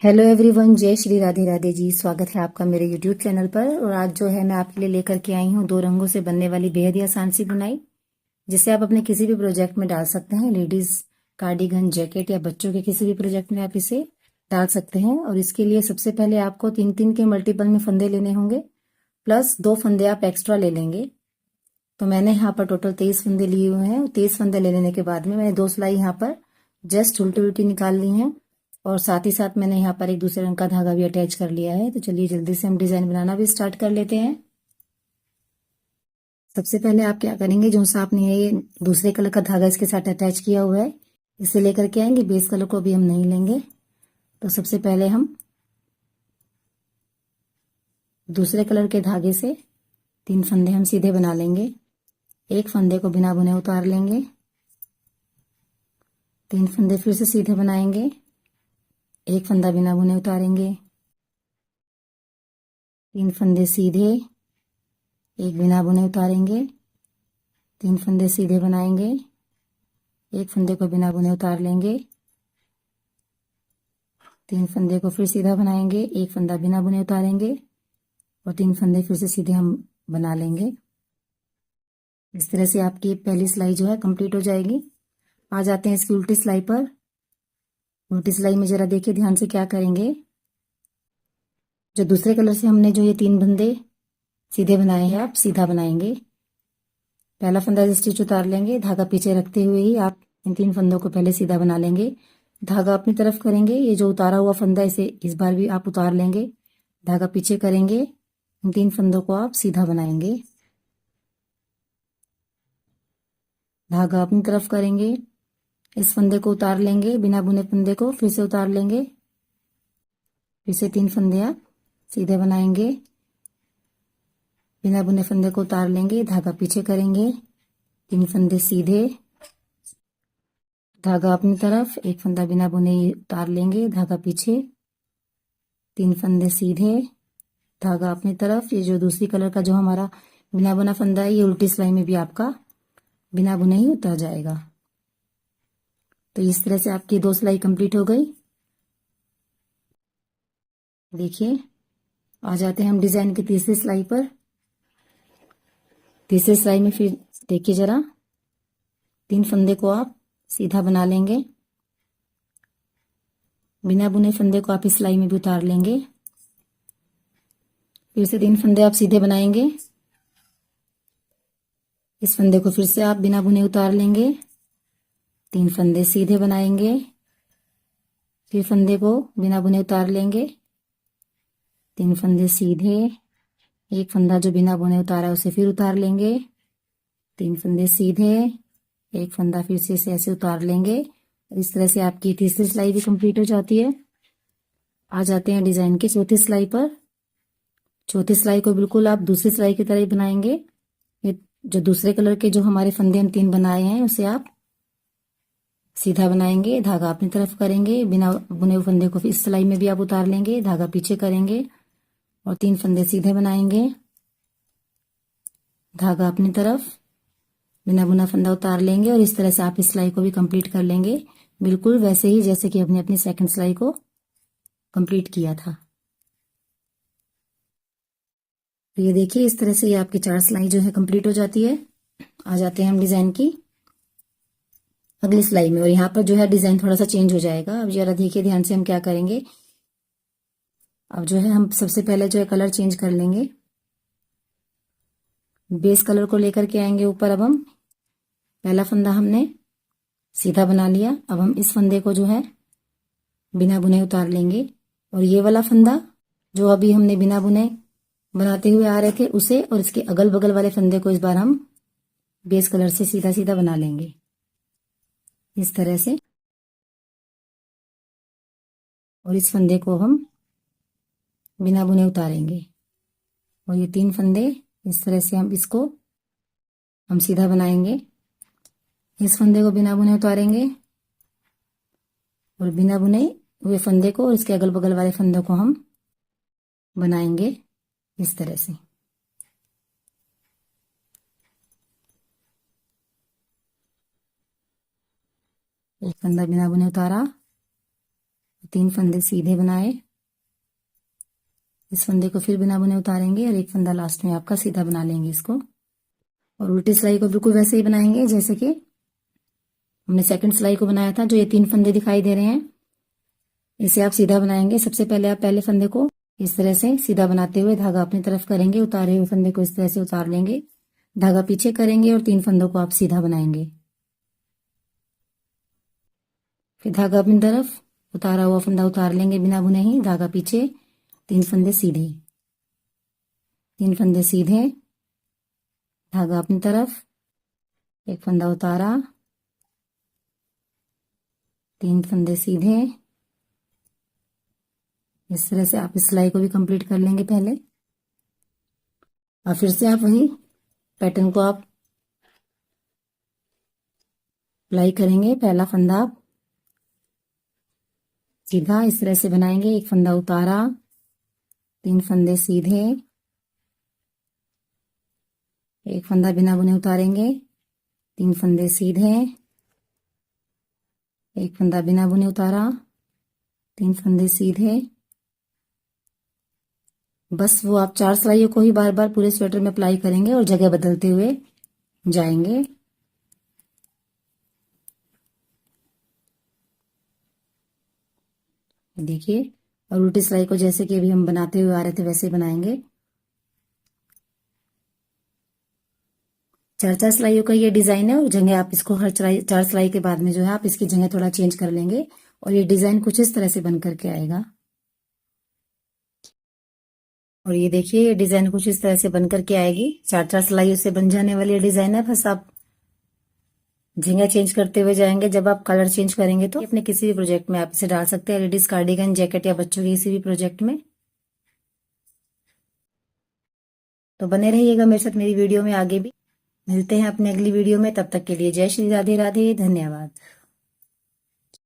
Hello everyone, जय श्री राधे राधे जी। स्वागत है आपका मेरे यूट्यूब चैनल पर। और आज जो है मैं आपके लिए लेकर के आई हूँ दो रंगों से बनने वाली बेहद ही आसान सी बुनाई, जिसे आप अपने किसी भी प्रोजेक्ट में डाल सकते हैं। लेडीज कार्डिगन, जैकेट या बच्चों के किसी भी प्रोजेक्ट में आप इसे डाल सकते हैं। और इसके लिए सबसे पहले आपको 3-3 के मल्टीपल में फंदे लेने होंगे, प्लस 2 फंदे आप एक्स्ट्रा ले लेंगे। तो मैंने यहाँ पर टोटल 23 फंदे लिए हुए हैं। 23 फंदे ले लेने के बाद में मैंने 2 सिलाई यहाँ पर जस्ट उल्टी उल्टी निकाल ली हैं, और साथ ही साथ मैंने यहाँ पर एक दूसरे रंग का धागा भी अटैच कर लिया है। तो चलिए जल्दी से हम डिजाइन बनाना भी स्टार्ट कर लेते हैं। सबसे पहले आप क्या करेंगे, जो सा आपने ये दूसरे कलर का धागा इसके साथ अटैच किया हुआ है, इसे लेकर के आएंगे। बेस कलर को भी हम नहीं लेंगे। तो सबसे पहले हम दूसरे कलर के धागे से 3 फंदे हम सीधे बना लेंगे। एक फंदे को बिना बुने उतार लेंगे, 3 फंदे फिर से सीधे बनाएंगे, एक फंदा बिना बुने उतारेंगे, 3 फंदे सीधे, एक बिना बुने उतारेंगे, 3 फंदे सीधे बनाएंगे, एक फंदे को बिना बुने उतार लेंगे, 3 फंदे को फिर सीधा बनाएंगे, एक फंदा बिना बुने उतारेंगे, और 3 फंदे फिर से सीधे हम बना लेंगे। इस तरह से आपकी पहली सिलाई जो है कंप्लीट हो जाएगी। आ जाते हैं इसकी उल्टी सिलाई पर। उल्टी सिलाई में जरा देखिए ध्यान से क्या करेंगे। जो दूसरे कलर से हमने जो ये 3 फंदे सीधे बनाए हैं, आप सीधा बनाएंगे। पहला फंदा स्टिच उतार लेंगे, धागा पीछे रखते हुए ही आप इन 3 फंदों को पहले सीधा बना लेंगे। धागा अपनी तरफ करेंगे। ये जो उतारा हुआ फंदा इसे इस बार भी आप उतार लेंगे, धागा पीछे करेंगे, इन 3 फंदों को आप सीधा बनाएंगे। धागा अपनी तरफ करेंगे, इस फंदे को उतार लेंगे, बिना बुने फंदे को फिर से उतार लेंगे, फिर से 3 फंदे आप सीधे बनाएंगे, बिना बुने फंदे को उतार लेंगे, धागा पीछे करेंगे, 3 फंदे सीधे, धागा अपनी तरफ, एक फंदा बिना बुने उतार लेंगे, धागा पीछे, 3 फंदे सीधे, धागा अपनी तरफ। ये जो दूसरी कलर का जो हमारा बिना बुना फंदा है, ये उल्टी सिलाई में भी आपका बिना बुने ही उतर जाएगा। तो इस तरह से आपकी 2 सिलाई कंप्लीट हो गई। देखिए, आ जाते हैं हम डिजाइन की तीसरी सिलाई पर। तीसरी सिलाई में फिर देखिए जरा, 3 फंदे को आप सीधा बना लेंगे, बिना बुने फंदे को आप इस सिलाई में भी उतार लेंगे, फिर से 3 फंदे आप सीधे बनाएंगे, इस फंदे को फिर से आप बिना बुने उतार लेंगे, 3 फंदे सीधे बनाएंगे, फिर फंदे को बिना बुने उतार लेंगे, 3 फंदे सीधे, एक फंदा जो बिना बुने उतारा है उसे फिर उतार लेंगे, 3 फंदे सीधे, एक फंदा फिर से इसे ऐसे उतार लेंगे। इस तरह से आपकी तीसरी सिलाई भी कंप्लीट हो जाती है। आ जाते हैं डिजाइन की चौथी सिलाई पर। चौथी सिलाई को बिल्कुल आप दूसरी सिलाई की तरह ही बनाएंगे। ये जो दूसरे कलर के जो हमारे फंदे हम 3 बनाए हैं, उसे आप सीधा बनाएंगे, धागा अपनी तरफ करेंगे, बिना बुने हुए फंदे को इस सिलाई में भी आप उतार लेंगे, धागा पीछे करेंगे, और 3 फंदे सीधे बनाएंगे, धागा अपनी तरफ, बिना बुना फंदा उतार लेंगे, और इस तरह से आप इस सिलाई को भी कंप्लीट कर लेंगे, बिल्कुल वैसे ही जैसे कि हमने अपनी सेकंड सिलाई को कंप्लीट किया था। तो ये देखिए, इस तरह से ये आपकी 4 सिलाई जो है कंप्लीट हो जाती है। आ जाते हैं हम डिजाइन की अगली सिलाई में, और यहाँ पर जो है डिजाइन थोड़ा सा चेंज हो जाएगा। अब जरा देखिए ध्यान से हम क्या करेंगे। अब जो है हम सबसे पहले जो है कलर चेंज कर लेंगे। बेस कलर को लेकर के आएंगे ऊपर। अब हम पहला फंदा हमने सीधा बना लिया, अब हम इस फंदे को जो है बिना बुने उतार लेंगे, और ये वाला फंदा जो अभी हमने बिना बुने बनाते हुए आ रहे थे उसे, और इसके अगल बगल वाले फंदे को इस बार हम बेस कलर से सीधा सीधा बना लेंगे इस तरह से, और इस फंदे को हम बिना बुने उतारेंगे, और ये 3 फंदे इस तरह से हम सीधा बनाएंगे। इस फंदे को बिना बुने उतारेंगे, और बिना बुने हुए फंदे को और इसके अगल बगल वाले फंदों को हम बनाएंगे इस तरह से। एक फंदा बिना बुने उतारा, 3 फंदे सीधे बनाए, इस फंदे को फिर बिना बुने उतारेंगे और एक फंदा लास्ट में आपका सीधा बना लेंगे इसको। और उल्टी सिलाई को बिल्कुल वैसे ही बनाएंगे जैसे कि हमने सेकंड सिलाई को बनाया था। जो ये 3 फंदे दिखाई दे रहे हैं इसे आप सीधा बनाएंगे। सबसे पहले आप पहले फंदे को इस तरह से सीधा बनाते हुए धागा अपनी तरफ करेंगे, उतारे हुए फंदे को इस तरह से उतार लेंगे, धागा पीछे करेंगे और 3 फंदों को आप सीधा बनाएंगे। फिर धागा अपनी तरफ, उतारा हुआ फंदा उतार लेंगे बिना बुने ही, धागा पीछे, 3 फंदे सीधे, 3 फंदे सीधे, धागा अपनी तरफ, एक फंदा उतारा, 3 फंदे सीधे। इस तरह से आप इस सिलाई को भी कंप्लीट कर लेंगे पहले। और फिर से आप वही पैटर्न को आप अप्लाई करेंगे। पहला फंदा आप सीधा इस तरह से बनाएंगे, एक फंदा उतारा, 3 फंदे सीधे, एक फंदा बिना बुने उतारेंगे, 3 फंदे सीधे, एक फंदा बिना बुने उतारा, 3 फंदे सीधे। बस वो आप 4 सिलाइयों को ही बार बार पूरे स्वेटर में अप्लाई करेंगे और जगह बदलते हुए जाएंगे। देखिए, और उल्टी सिलाई को जैसे कि अभी हम बनाते हुए आ रहे थे वैसे बनाएंगे। 4 सिलाइयों का ये डिजाइन है और जगह आप इसको हर 4 सिलाई के बाद में जो है आप इसकी जगह थोड़ा चेंज कर लेंगे और ये डिजाइन कुछ इस तरह से बन करके आएगा। और ये देखिए, ये डिजाइन कुछ इस तरह से बन करके आएगी। 4 सिलाइयों से बन जाने वाली डिजाइन है। बस आप झींगा चेंज करते हुए जाएंगे। जब आप कलर चेंज करेंगे तो अपने किसी भी प्रोजेक्ट में आप इसे डाल सकते हैं, लेडीज कार्डिगन, जैकेट या बच्चों के किसी भी प्रोजेक्ट में। तो बने रहिएगा मेरे साथ मेरी वीडियो में आगे भी। मिलते हैं अपने अगली वीडियो में, तब तक के लिए जय श्री राधे राधे, धन्यवाद।